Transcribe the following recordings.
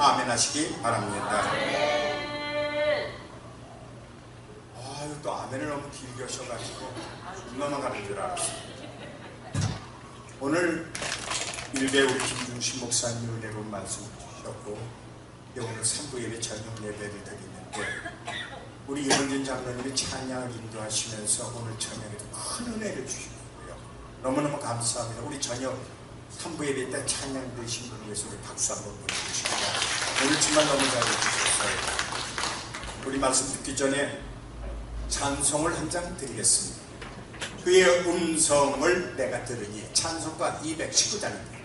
아멘 하시기 바랍니다. 아유, 또 아멘을 너무 길게 하셔가지고 넘어가는 줄 알았어요. 오늘 일배 우리 김중신 목사님 은혜로 말씀 주셨고, 오늘 3부 예배 저녁 예배를 드리는데 우리 이원진 장로님이 찬양을 인도하시면서 오늘 저녁에도 큰 은혜를 주시고요. 너무너무 감사합니다. 우리 저녁 3부 예배 때 찬양 드리신 분을 위해서 우리 박수 한번 보내주시고요. 오늘 정말 너무 잘해주셨어요. 우리 말씀 듣기 전에 찬송을 한 장 드리겠습니다. 그의 음성을 내가 들으니, 찬송가 219장입니다.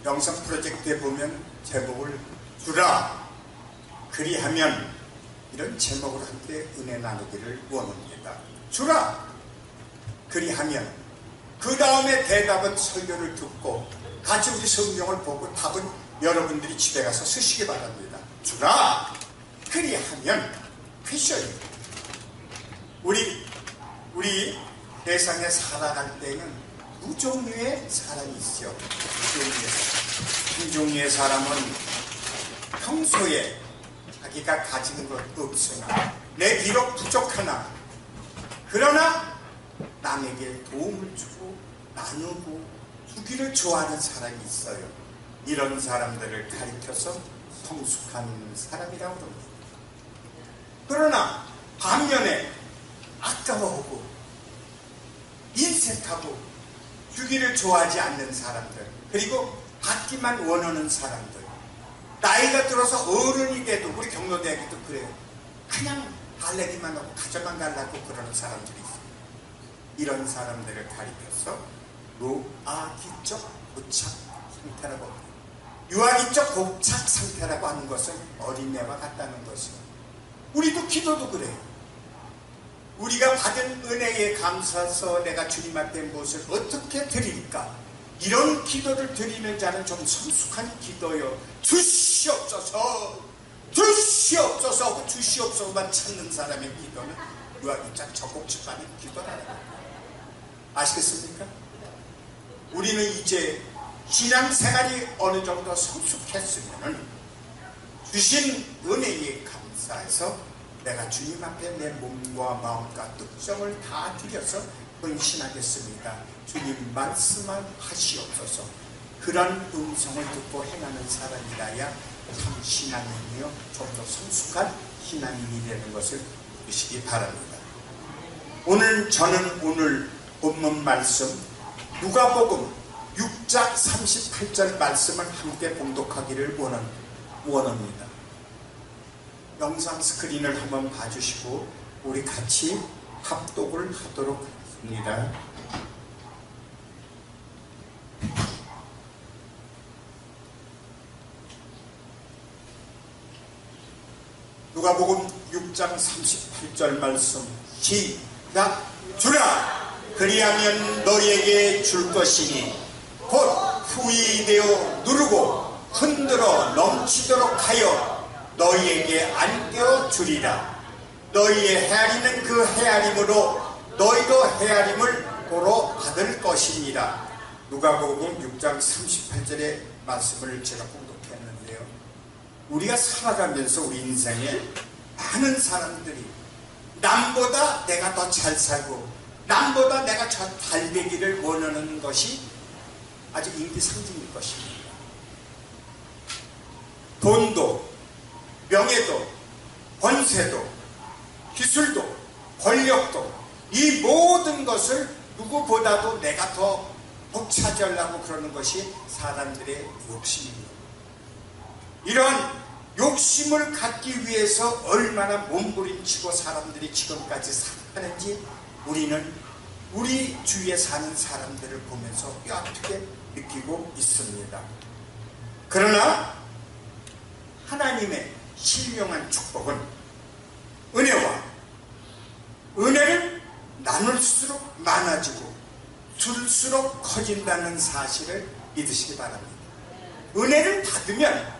영상 프로젝트에 보면 제목을 주라 그리하면, 이런 제목으로 함께 은혜 나누기를 원합니다. 주라 그리하면, 그 다음에 대답은 설교를 듣고 같이 우리 성경을 보고 답은 여러분들이 집에 가서 쓰시기 바랍니다. 주라 그리하면 퀘션입니다. 우리 세상에 살아갈 때는 두 종류의 사람이 있죠. 한 종류의 사람은 평소에 자기가 가진 것 없으나, 내 비록 부족하나, 그러나 남에게 도움을 주고 나누고 주기를 좋아하는 사람이 있어요. 이런 사람들을 가리켜서 성숙한 사람이라고 합니다. 그러나 반면에 아까워하고 인색하고 주기를 좋아하지 않는 사람들, 그리고 받기만 원하는 사람들, 나이가 들어서 어른이 돼도, 우리 경로대학교도 그래요. 그냥 달래기만 하고 가져만 가려고 그러는 사람들이 있어요. 이런 사람들을 가리켜서 유아기적 고착 상태라고 합니다. 유아기적 고착 상태라고 하는 것은 어린애와 같다는 것이에요. 우리도 기도도 그래요. 우리가 받은 은혜에 감사해서 내가 주님 앞에 무엇을 어떻게 드릴까, 이런 기도를 드리는 자는 좀 성숙한 기도요. 주시옵소서, 주시옵소서, 주시옵소서만 찾는 사람의 기도는 유아기적 저곡집하는 기도라는 거예요. 아시겠습니까? 우리는 이제 신앙생활이 어느 정도 성숙했으면 주신 은혜에 감사해서 내가 주님 앞에 내 몸과 마음과 뜻정을 다 드려서 헌신하겠습니다. 주님 말씀만 하시옵소서. 그런 음성을 듣고 행하는 사람이라야 참 신앙인이요 좀 더 성숙한 신앙인이 되는 것을 보시기 바랍니다. 저는 오늘 본문 말씀 누가복음 6장 38절 말씀을 함께 봉독하기를 원합니다. 영상 스크린을 한번 봐주시고 우리 같이 합독을 하도록 하겠습니다. 누가복음 6장 38절 말씀 시작. 주라 그리하면 너희에게 줄 것이니 곧 후이 되어 누르고 흔들어 넘치도록 하여 너희에게 안겨 주리라. 너희의 헤아리는 그 헤아림으로 너희도 헤아림을 도로 받을 것이니라. 누가복음 6장 38절의 말씀을 제가 봉독했는데요. 우리가 살아가면서 우리 인생에 많은 사람들이 남보다 내가 더 잘 살고 남보다 내가 잘 되기를 원하는 것이 아주 인기상정일 것입니다. 돈도 명예도 권세도 기술도 권력도 이 모든 것을 누구보다도 내가 더 독차지하려고 그러는 것이 사람들의 욕심입니다. 이런 욕심을 갖기 위해서 얼마나 몸부림치고 사람들이 지금까지 살아가는지 우리는 우리 주위에 사는 사람들을 보면서 뼈아프게 느끼고 있습니다. 그러나 하나님의 신령한 축복은 은혜를 나눌수록 많아지고 줄수록 커진다는 사실을 믿으시기 바랍니다. 은혜를 받으면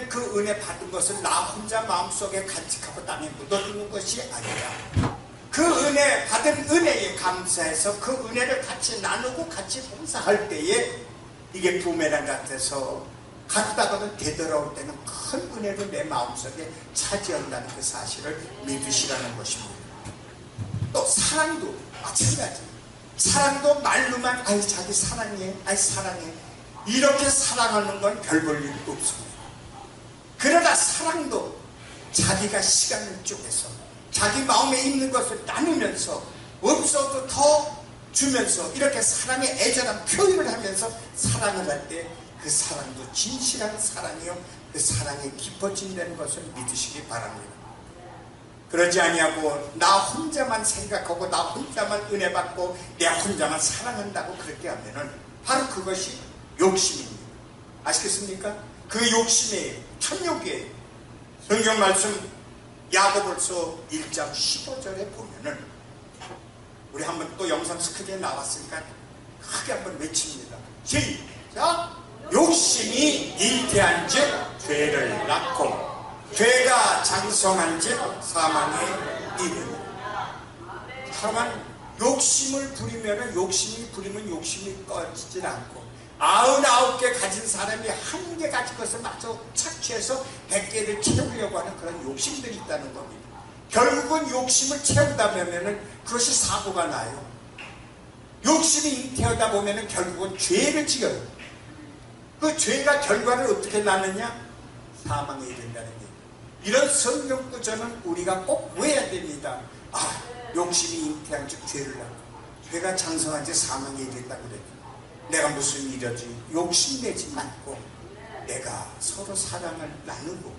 그 은혜 받은 것을 나 혼자 마음속에 간직하고 땅에 묻어두는 것이 아니라 그 은혜 받은 은혜에 감사해서 그 은혜를 같이 나누고 같이 봉사할 때에 이게 부메랑 같아서 갔다가도 되돌아올 때는 큰 은혜를 내 마음속에 차지한다는 그 사실을 믿으시라는 것입니다. 또 사랑도 마찬가지. 사랑도 말로만 자기 사랑해 사랑해 이렇게 사랑하는 건 별 볼 일 없습니다. 그러나 사랑도 자기가 시간을 쪼개서 자기 마음에 있는 것을 나누면서 없어도 더 주면서 이렇게 사랑의 애절한 표현을 하면서 사랑을 할 때 그 사랑도 진실한 사랑이요 그 사랑이 깊어진다는 것을 믿으시기 바랍니다. 그러지 아니하고 나 혼자만 생각하고 나 혼자만 은혜 받고 내 혼자만 사랑한다고 그렇게 하면은 바로 그것이 욕심입니다. 아시겠습니까? 그 욕심이 탐욕이에요. 성경 말씀 야고보서 1장 15절에 보면은 우리 한번 또 영상 스크린에 나왔으니까 크게 한번 외칩니다. 시작! 욕심이 잉태한 즉 죄를 낳고 죄가 장성한 즉 사망에 이르니. 다만 욕심을 부리면 욕심이 꺼지질 않고 99개 가진 사람이 1개 가진 것을 마저 착취해서 100개를 채우려고 하는 그런 욕심들이 있다는 겁니다. 결국은 욕심을 채우다 보면 그것이 사고가 나요. 욕심이 잉태하다 보면 결국은 죄를 지어요. 그 죄가 결과를 어떻게 나느냐? 사망에 이른다는 얘기. 이런 성경 구절은 우리가 꼭 외워야 됩니다. 욕심이 잉태한 즉 죄를 낳고 죄가 장성한 즉 사망에 이른다고 그랬죠. 내가 무슨 일이지? 욕심내지 말고 내가 서로 사랑을 나누고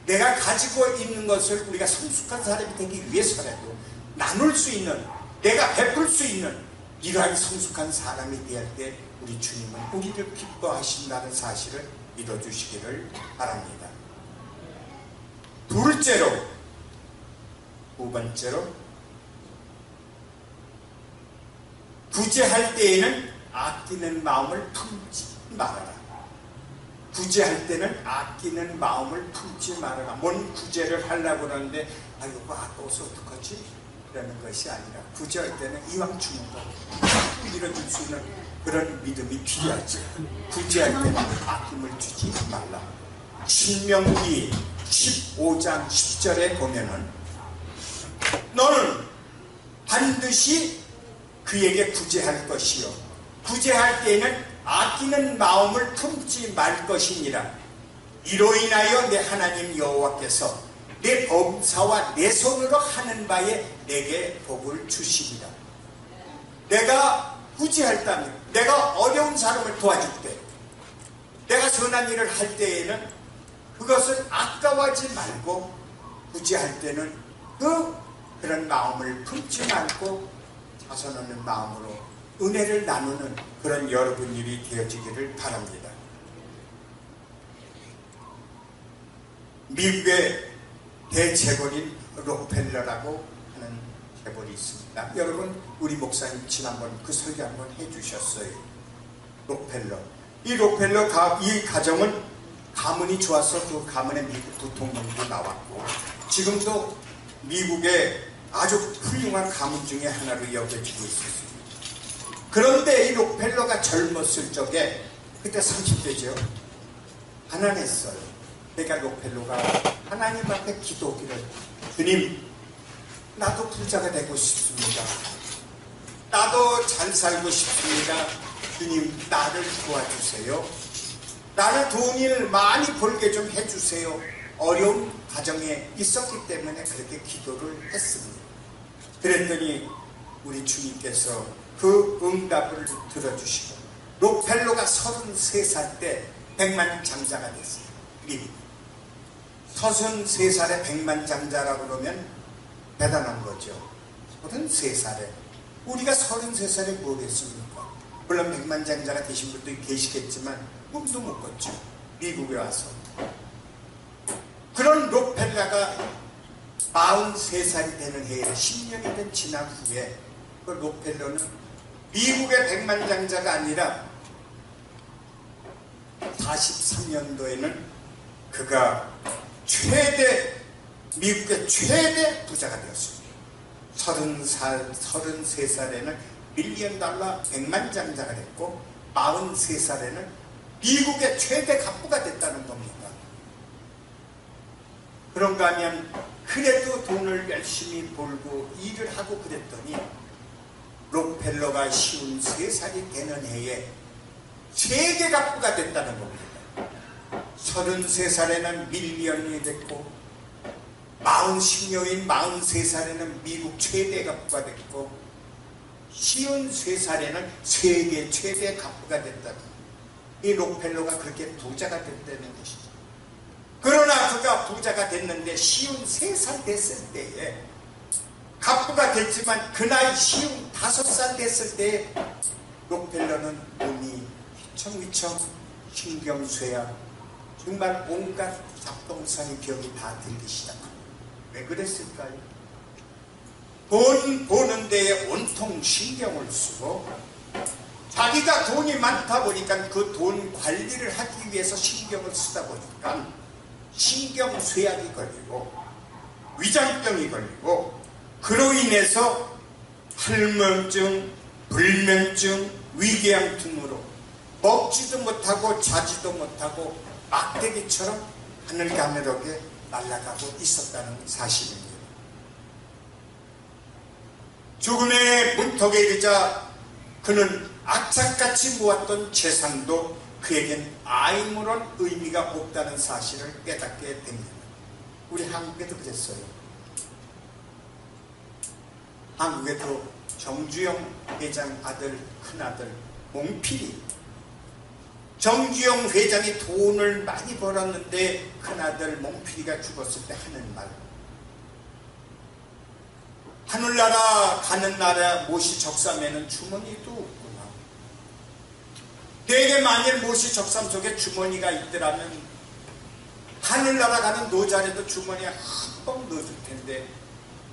내가 가지고 있는 것을 우리가 성숙한 사람이 되기 위해서라도 나눌 수 있는, 내가 베풀 수 있는 이러한 성숙한 사람이 될 때 우리 주님은 우리를 기뻐하신다는 사실을 믿어주시기를 바랍니다. 두 번째로 구제할 때에는 아끼는 마음을 품지 말아라. 구제할 때는 아끼는 마음을 품지 말아라. 뭔 구제를 하려고 하는데 이거 아까워서 어떡하지? 라는 것이 아니라 구제할 때는 이왕 주는 거 밀어줄 수 있는 그런 믿음이 필요하지. 구제할 때는 아낌을 주지 말라. 신명기 15장 10절에 보면은 너는 반드시 그에게 구제할 것이요 구제할 때에는 아끼는 마음을 품지 말 것이니라. 이로 인하여 내 하나님 여호와께서 내 범사와 내 손으로 하는 바에 내게 복을 주시리라. 내가 구제할 때, 내가 어려운 사람을 도와줄 때, 내가 선한 일을 할 때에는 그것을 아까워하지 말고 구제할 때는 그런 마음을 품지 말고 자선하는 마음으로 은혜를 나누는 그런 여러분들이 되어지기를 바랍니다. 미국의 대재벌인 록펠러라고 하는 재벌이 있습니다. 여러분 우리 목사님 지난번 그 설교 한번 해주셨어요. 록펠러. 이 록펠러 이 가정은 가문이 좋아서 그 가문의 미국 부통령도 나왔고 지금도 미국의 아주 훌륭한 가문 중에 하나로 여겨지고 있었습니다. 그런데 이 록펠러가 젊었을 적에 그때 30대죠. 가난했어요. 그러니까 록펠러가 하나님 앞에 기도기를 주님 나도 부자가 되고 싶습니다. 나도 잘 살고 싶습니다. 주님 나를 도와주세요. 나를 돈을 많이 벌게 좀 해주세요. 어려운 가정에 있었기 때문에 그렇게 기도를 했습니다. 그랬더니 우리 주님께서 그 응답을 들어주시고 록펠러가 33살 때 백만장자가 됐어요. 미국 33살에 백만장자라고 그러면 대단한 거죠. 33살에 우리가 33살에 뭘 했습니까? 물론 백만장자가 되신 분도 계시겠지만 꿈도 못 꿨죠. 미국에 와서. 그런 록펠러가 43살이 되는 해에 10년이 지난 후에 그 록펠러는 미국의 백만장자가 아니라 43년도에는 그가 미국의 최대 부자가 되었습니다. 33살에는 밀리언 달러 백만장자가 됐고 43살에는 미국의 최대 갑부가 됐다는 겁니다. 그런가 하면 그래도 돈을 열심히 벌고 일을 하고 그랬더니 록펠러가 53살이 되는 해에 세계 갑부가 됐다는 겁니다. 33살에는 밀리언이 됐고 43살에는 미국 최대 갑부가 됐고 53살에는 세계 최대 갑부가 됐다는 이 록펠러가 그렇게 부자가 됐다는 것이죠. 그러나 그가 부자가 됐는데 53살 됐을 때에 갑부가 됐지만 그 나이 55살 됐을 때에 록펠러는 몸이 휘청휘청 신경쇠약 정말 온갖 잡동사니 병이 다 들기 시작합니다. 왜 그랬을까요? 돈 버는 데에 온통 신경을 쓰고 자기가 돈이 많다 보니까 그 돈 관리를 하기 위해서 신경을 쓰다 보니까 신경쇠약이 걸리고 위장병이 걸리고 그로 인해서 할면증, 불면증, 위궤양 등으로 먹지도 못하고 자지도 못하고 막대기처럼 하늘가늘하게 날아가고 있었다는 사실입니다. 죽음의 문턱에 이르자 그는 악착같이 모았던 재산도 그에겐 아무런 의미가 없다는 사실을 깨닫게 됩니다. 우리 한국에도 그랬어요. 한국에도 정주영 회장 아들, 큰아들 몽필이, 정주영 회장이 돈을 많이 벌었는데 큰아들 몽필이가 죽었을 때 하는 말, 하늘나라 가는 나라 못이 적삼에는 주머니도 없구나. 내게 만일 못이 적삼 속에 주머니가 있더라면 하늘나라 가는 노자에도 주머니에 한번 넣어줄 텐데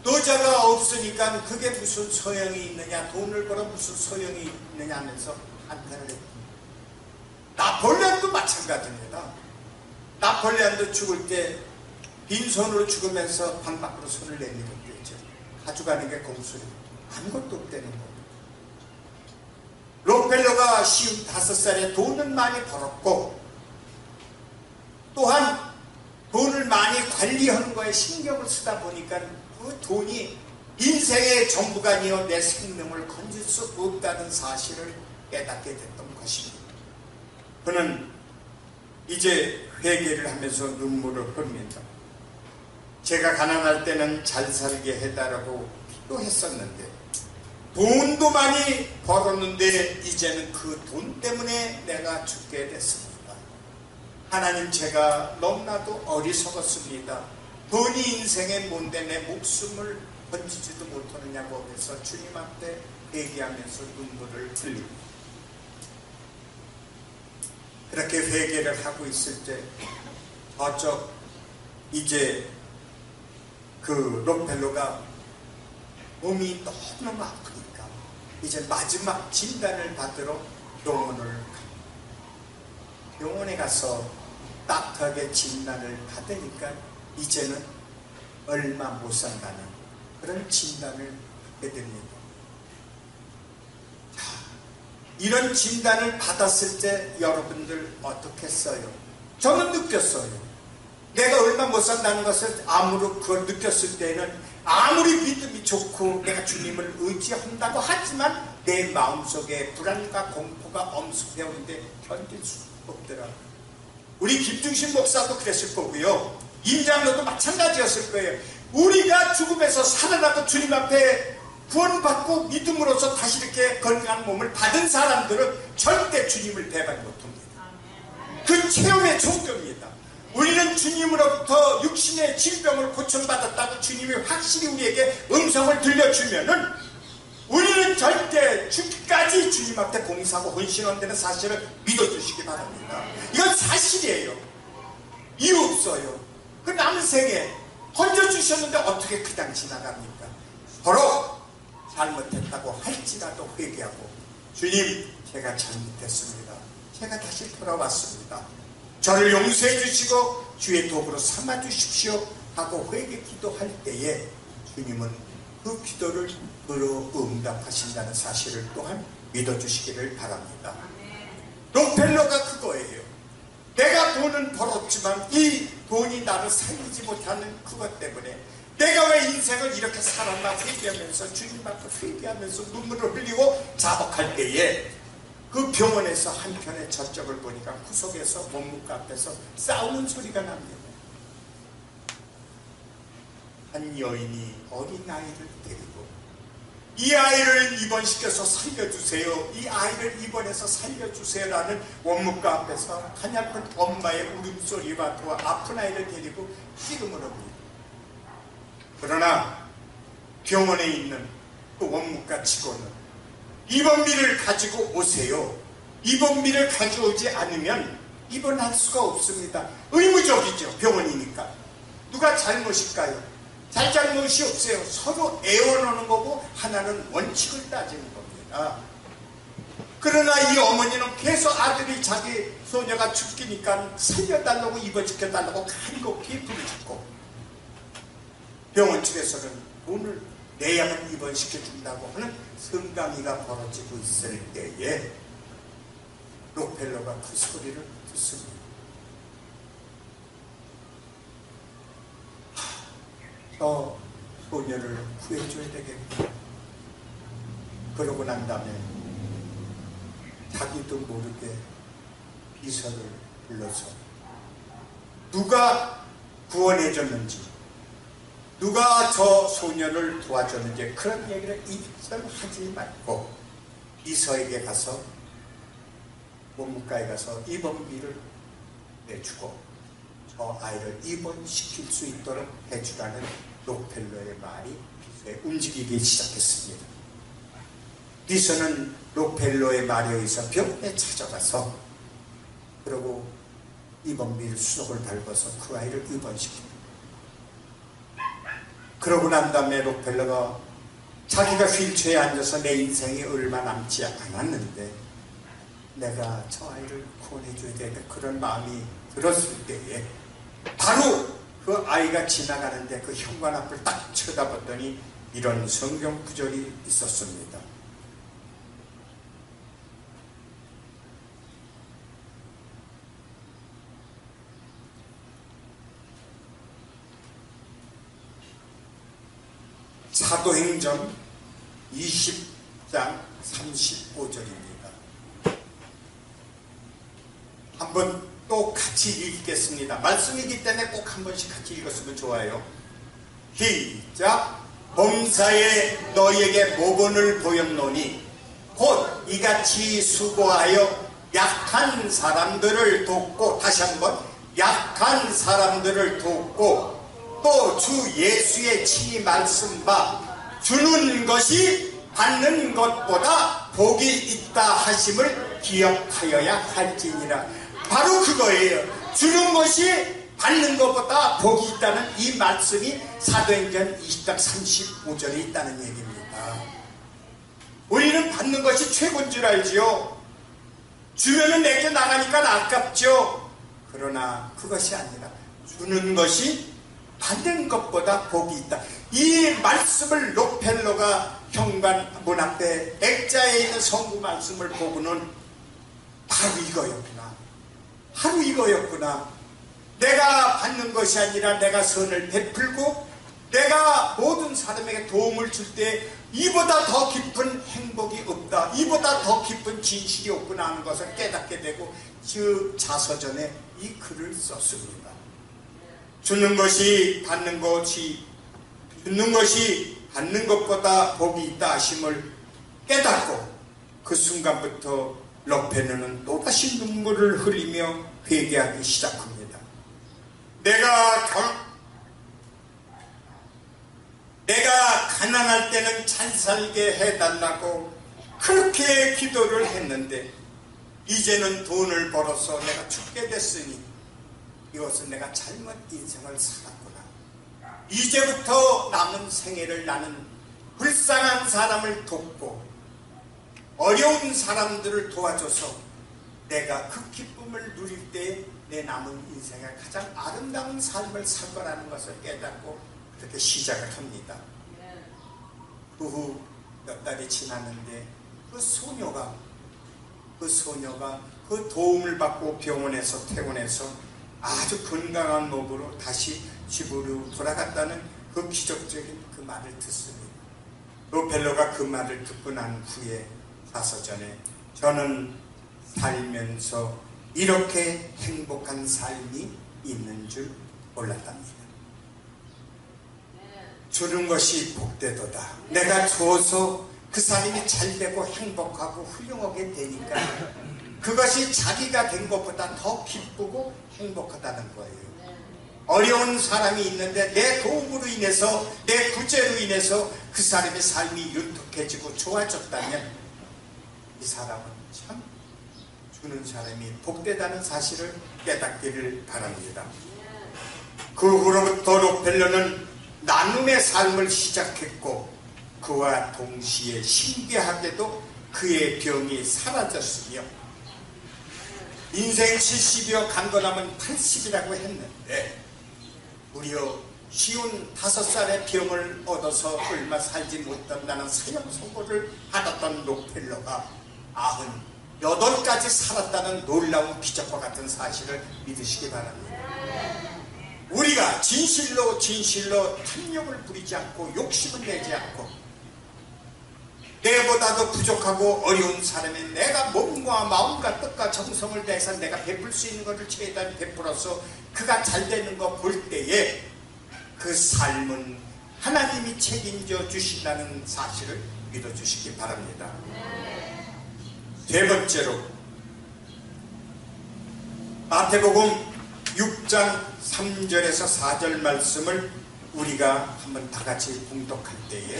노자가 없으니까 그게 무슨 소용이 있느냐, 돈을 벌어 무슨 소용이 있느냐 하면서 한탄을 했습니다. 나폴레옹도 마찬가지입니다. 나폴레옹도 죽을 때 빈손으로 죽으면서 방 밖으로 손을 내밀었죠. 가져가는 게 공수리, 아무것도 없다는 겁니다. 록펠러가 55살에 돈은 많이 벌었고 또한 돈을 많이 관리하는 거에 신경을 쓰다 보니까 그 돈이 인생의 전부가 아니어 내 생명을 건질 수 없다는 사실을 깨닫게 됐던 것입니다. 그는 이제 회개를 하면서 눈물을 흘립니다. 제가 가난할 때는 잘 살게 해달라고 기도했었는데 돈도 많이 벌었는데 이제는 그 돈 때문에 내가 죽게 됐습니다. 하나님, 제가 너무나도 어리석었습니다. 돈이 인생의 뭔데 내 목숨을 건지지도 못하느냐고 해서 주님한테 회개하면서 눈물을 흘립니다. 그렇게 회개를 하고 있을 때 저쪽 이제 그 록펠로가 몸이 너무너무 아프니까 이제 마지막 진단을 받으러 병원을 갑니다. 병원에 가서 딱하게 진단을 받으니까 이제는 얼마 못 산다는 그런 진단을 받게 됩니다. 자, 이런 진단을 받았을 때 여러분들 어떻게 했어요? 저는 느꼈어요. 내가 얼마 못 산다는 것을 그걸 느꼈을 때는 아무리 믿음이 좋고 내가 주님을 의지한다고 하지만 내 마음속에 불안과 공포가 엄습해오는데 견딜 수 없더라고요. 우리 김중신 목사도 그랬을 거고요. 임장로도 마찬가지였을 거예요. 우리가 죽음에서 살아나고 주님 앞에 구원받고 믿음으로써 다시 이렇게 건강한 몸을 받은 사람들은 절대 주님을 배반 못합니다. 그 체험의 종교입니다. 우리는 주님으로부터 육신의 질병을 고쳐받았다고 주님이 확실히 우리에게 음성을 들려주면은 우리는 절대 죽기까지 주님 앞에 봉사하고 헌신한다는 사실을 믿어주시기 바랍니다. 이건 사실이에요. 이유 없어요. 그 남은 생에 던져주셨는데 어떻게 그냥 지나갑니까? 서로 잘못했다고 할지라도 회개하고 주님, 제가 잘못했습니다. 제가 다시 돌아왔습니다. 저를 용서해 주시고 주의 도구로 삼아 주십시오 하고 회개 기도할 때에 주님은 그 기도를 응답하신다는 사실을 또한 믿어주시기를 바랍니다. 록펠러가 그거예요. 내가 돈은 벌었지만 이 돈이 나를 살리지 못하는 그것 때문에 내가 왜 인생을 이렇게 살았나 회개하면서 주님 앞에 회개하면서 눈물을 흘리고 자복할 때에 그 병원에서 한편의 저쪽을 보니까 구석에서 원무과 앞에서 싸우는 소리가 납니다. 한 여인이 어린아이를 데리고 이 아이를 입원시켜서 살려주세요, 이 아이를 입원해서 살려주세요라는 원무과 앞에서 한약한 엄마의 울음소리와 또 아픈 아이를 데리고 씨름을 합니다. 그러나 병원에 있는 그 원무과 직원은 입원비를 가지고 오세요. 입원비를 가져오지 않으면 입원할 수가 없습니다. 의무적이죠. 병원이니까. 누가 잘못일까요? 잘못이 없어요. 서로 애원하는 거고 하나는 원칙을 따지는 겁니다. 그러나 이 어머니는 계속 아들이 자기 소녀가 죽기니까 살려달라고 입원시켜달라고 간곡히 부르짖고 병원 측에서는 돈을 내야만 입원시켜준다고 하는 성강이가 벌어지고 있을 때에 록펠러가 그 소리를 듣습니다. 저 소녀를 구해줘야 되겠다. 그러고 난 다음에 자기도 모르게 비서를 불러서 누가 구원해줬는지 누가 저 소녀를 도와줬는지 그런 얘기를 입설하지 말고 비서에게 가서 원무과에 가서 입원비를 내주고 저 아이를 입원시킬 수 있도록 해주라는 록펠러의 말이 비서에 움직이기 시작했습니다. 비서는 록펠러의 말에 의해서 병원에 찾아가서 그리고 입원비를 수록을 밟아서 그 아이를 입원시킵니다. 그러고 난 다음에 록펠러가 자기가 휠체어에 앉아서 내 인생이 얼마 남지 않았는데 내가 저 아이를 구원해줘야 되겠다 그런 마음이 들었을 때에 바로 그 아이가 지나가는데 그 현관 앞을 딱 쳐다봤더니 이런 성경 구절이 있었습니다. 사도행전 20장 35절입니다. 한번 또 같이 읽겠습니다. 말씀이기 때문에 꼭 한 번씩 같이 읽었으면 좋아요. 시작. 범사에 너희에게 모본을 보였노니 곧 이같이 수고하여 약한 사람들을 돕고, 다시 한번, 약한 사람들을 돕고 또 주 예수의 친히 말씀 바 주는 것이 받는 것보다 복이 있다 하심을 기억하여야 할지니라. 바로 그거예요. 주는 것이 받는 것보다 복이 있다는 이 말씀이 사도행전 20장 35절에 있다는 얘기입니다. 우리는 받는 것이 최고인 줄 알지요. 주면은 내게 나가니까 아깝죠. 그러나 그것이 아니라 주는 것이 받는 것보다 복이 있다. 이 말씀을 록펠러가 현관문 앞에 액자에 있는 성구 말씀을 보고는 바로 이거였구나. 바로 이거였구나. 내가 받는 것이 아니라 내가 선을 베풀고 내가 모든 사람에게 도움을 줄 때 이보다 더 깊은 행복이 없다, 이보다 더 깊은 진실이 없구나 하는 것을 깨닫게 되고 그 자서전에 이 글을 썼습니다. 주는 것이 받는 것이, 주는 것이 받는 것보다 복이 있다 하심을 깨닫고 그 순간부터 록펠러는 또다시 눈물을 흘리며 회개하기 시작합니다. 내가 가난할 때는 잘 살게 해달라고 그렇게 기도를 했는데 이제는 돈을 벌어서 내가 죽게 됐으니 이것은 내가 잘못 인생을 살았구나. 이제부터 남은 생애를 나는 불쌍한 사람을 돕고 어려운 사람들을 도와줘서 내가 그 기쁨을 누릴 때 내 남은 인생에 가장 아름다운 삶을 살 거라는 것을 깨닫고 그렇게 시작을 합니다. 그 후 몇 달이 지났는데 그 소녀가 그 도움을 받고 병원에서 퇴원해서 아주 건강한 몸으로 다시 집으로 돌아갔다는 그 기적적인 그 말을 듣습니다. 록펠러가 그 말을 듣고 난 후에 자서전에 저는 살면서 이렇게 행복한 삶이 있는 줄 몰랐답니다. 주는 것이 복되도다. 내가 줘서 그 사람이 잘되고 행복하고 훌륭하게 되니까 그것이 자기가 된 것보다 더 기쁘고 행복하다는 거예요. 어려운 사람이 있는데 내 도움으로 인해서, 내 구제로 인해서 그 사람의 삶이 윤택해지고 좋아졌다면 이 사람은 참 주는 사람이 복되다는 사실을 깨닫기를 바랍니다. 그 후로부터 록펠러는 나눔의 삶을 시작했고 그와 동시에 신기하게도 그의 병이 사라졌으며 인생 70이여 간건하면 80이라고 했는데 무려 55살의 병을 얻어서 얼마 살지 못한다는 사형 선고를 받았던 록펠러가 98까지 살았다는 놀라운 기적과 같은 사실을 믿으시기 바랍니다. 우리가 진실로 탐욕을 부리지 않고 욕심을 내지 않고 내보다도 부족하고 어려운 사람에 내가 몸과 마음과 뜻과 정성을 다해서 내가 베풀 수 있는 것을 최대한 베풀어서 그가 잘 되는 거 볼 때에 그 삶은 하나님이 책임져 주신다는 사실을 믿어주시기 바랍니다. 세 번째로 마태복음 6장 3절에서 4절 말씀을 우리가 한번 다 같이 봉독할 때에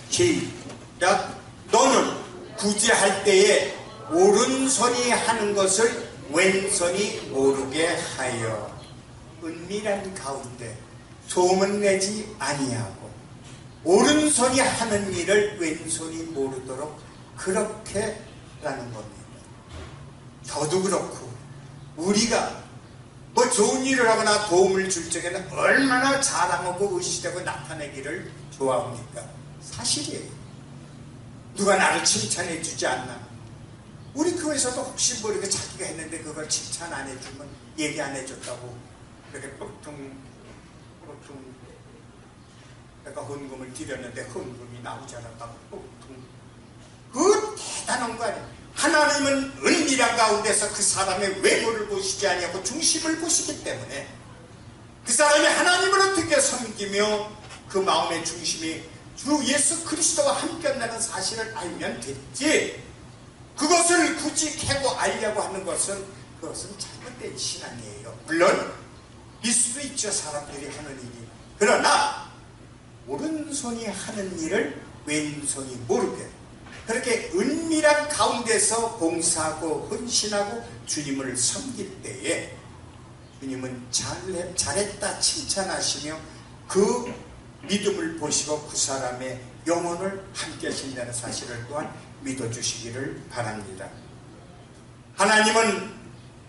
시작. 너는 구제할 때에 오른손이 하는 것을 왼손이 모르게 하여 은밀한 가운데 소문내지 아니하고 오른손이 하는 일을 왼손이 모르도록 그렇게 라는 겁니다. 저도 그렇고 우리가 뭐 좋은 일을 하거나 도움을 줄 적에는 얼마나 자랑하고 의시되고 나타내기를 좋아합니까? 사실이에요. 누가 나를 칭찬해 주지 않나? 우리 교회에서도 혹시 모르게 자기가 했는데 그걸 칭찬 안 해주면 얘기 안 해줬다고 그렇게 뽀퉁 내가 헌금을 드렸는데 헌금이 나오지 않았다고 그 대단한 거 아니에요. 하나님은 은밀한 가운데서 그 사람의 외모를 보시지 아니하고 중심을 보시기 때문에 그 사람이 하나님을 어떻게 섬기며 그 마음의 중심이 주 예수 그리스도와 함께 한다는 사실을 알면 됐지, 그것을 굳이 캐고 알려고 하는 것은 그것은 잘못된 신앙이에요. 물론 있을 수도 있죠, 사람들이 하는 일이. 그러나 오른손이 하는 일을 왼손이 모르게 그렇게 은밀한 가운데서 봉사하고 헌신하고 주님을 섬길 때에 주님은 잘했다 칭찬하시며 그 믿음을 보시고 그 사람의 영혼을 함께 하신다는 사실을 또한 믿어주시기를 바랍니다. 하나님은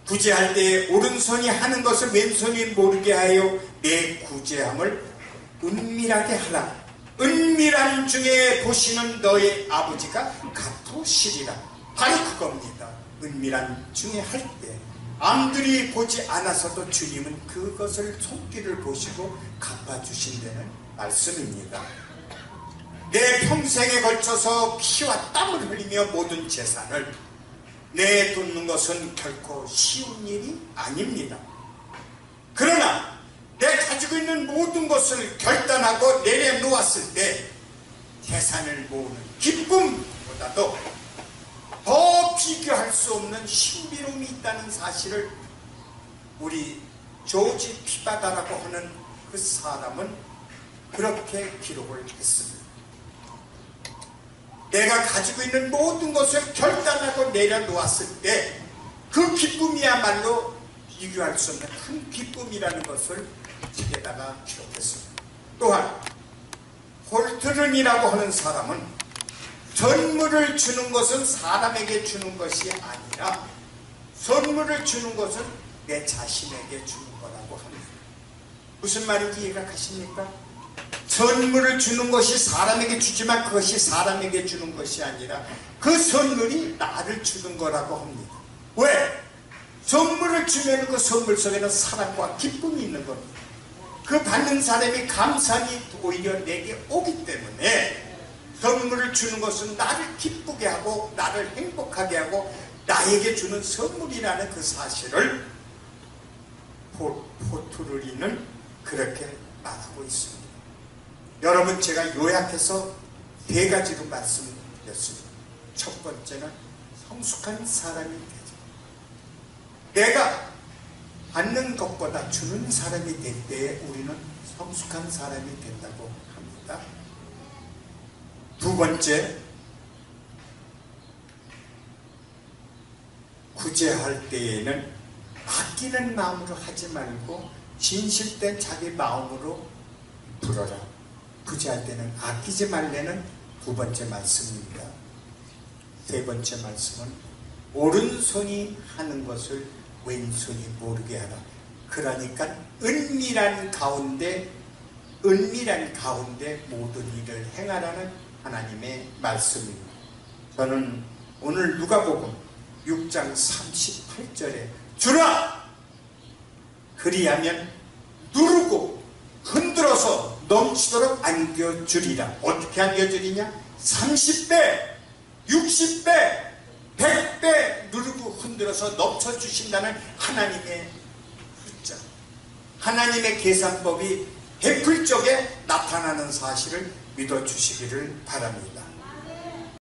구제할 때 오른손이 하는 것을 왼손이 모르게 하여 내 구제함을 은밀하게 하라. 은밀한 중에 보시는 너의 아버지가 갚으시리라. 바로 그겁니다. 은밀한 중에 할 때 남들이 보지 않아서도 주님은 그것을 손길을 보시고 갚아주신다는 말씀입니다. 내 평생에 걸쳐서 피와 땀을 흘리며 모든 재산을 내놓는 것은 결코 쉬운 일이 아닙니다. 그러나 내가 가지고 있는 모든 것을 결단하고 내려놓았을 때 재산을 모으는 기쁨보다도 더 비교할 수 없는 신비로움이 있다는 사실을 우리 조지 피바다라고 하는 그 사람은 그렇게 기록을 했습니다. 내가 가지고 있는 모든 것을 결단하고 내려놓았을 때 그 기쁨이야말로 비교할 수 없는 큰 기쁨이라는 것을 책에다가 기록했습니다. 또한 홀트른이라고 하는 사람은 선물을 주는 것은 사람에게 주는 것이 아니라 선물을 주는 것은 내 자신에게 주는 거라고 합니다. 무슨 말인지 이해가 가십니까? 선물을 주는 것이 사람에게 주지만 그것이 사람에게 주는 것이 아니라 그 선물이 나를 주는 거라고 합니다. 왜? 선물을 주면 그 선물 속에는 사랑과 기쁨이 있는 겁니다. 그 받는 사람이 감사함이 오히려 내게 오기 때문에 선물을 주는 것은 나를 기쁘게 하고 나를 행복하게 하고 나에게 주는 선물이라는 그 사실을 포트루리는 그렇게 말하고 있습니다. 여러분, 제가 요약해서 4가지로 말씀드렸습니다. 첫 번째는 성숙한 사람이 되죠. 내가 받는 것보다 주는 사람이 될 때에 우리는 성숙한 사람이 된다고 합니다. 두 번째, 구제할 때에는 아끼는 마음으로 하지 말고 진실된 자기 마음으로 불어라. 구제할 때는 아끼지 말라는 두 번째 말씀입니다. 세 번째 말씀은 오른손이 하는 것을 왼손이 모르게 하라. 그러니까 은밀한 가운데 모든 일을 행하라는 하나님의 말씀입니다. 저는 오늘 누가복음 6장 38절에 주라! 그리하면 누르고 흔들어서 넘치도록 안겨주리라. 어떻게 안겨주리냐? 30배, 60배, 100배 누르고 흔들어서 넘쳐주신다는 하나님의 숫자, 하나님의 계산법이 베풀 적에 나타나는 사실을 믿어주시기를 바랍니다.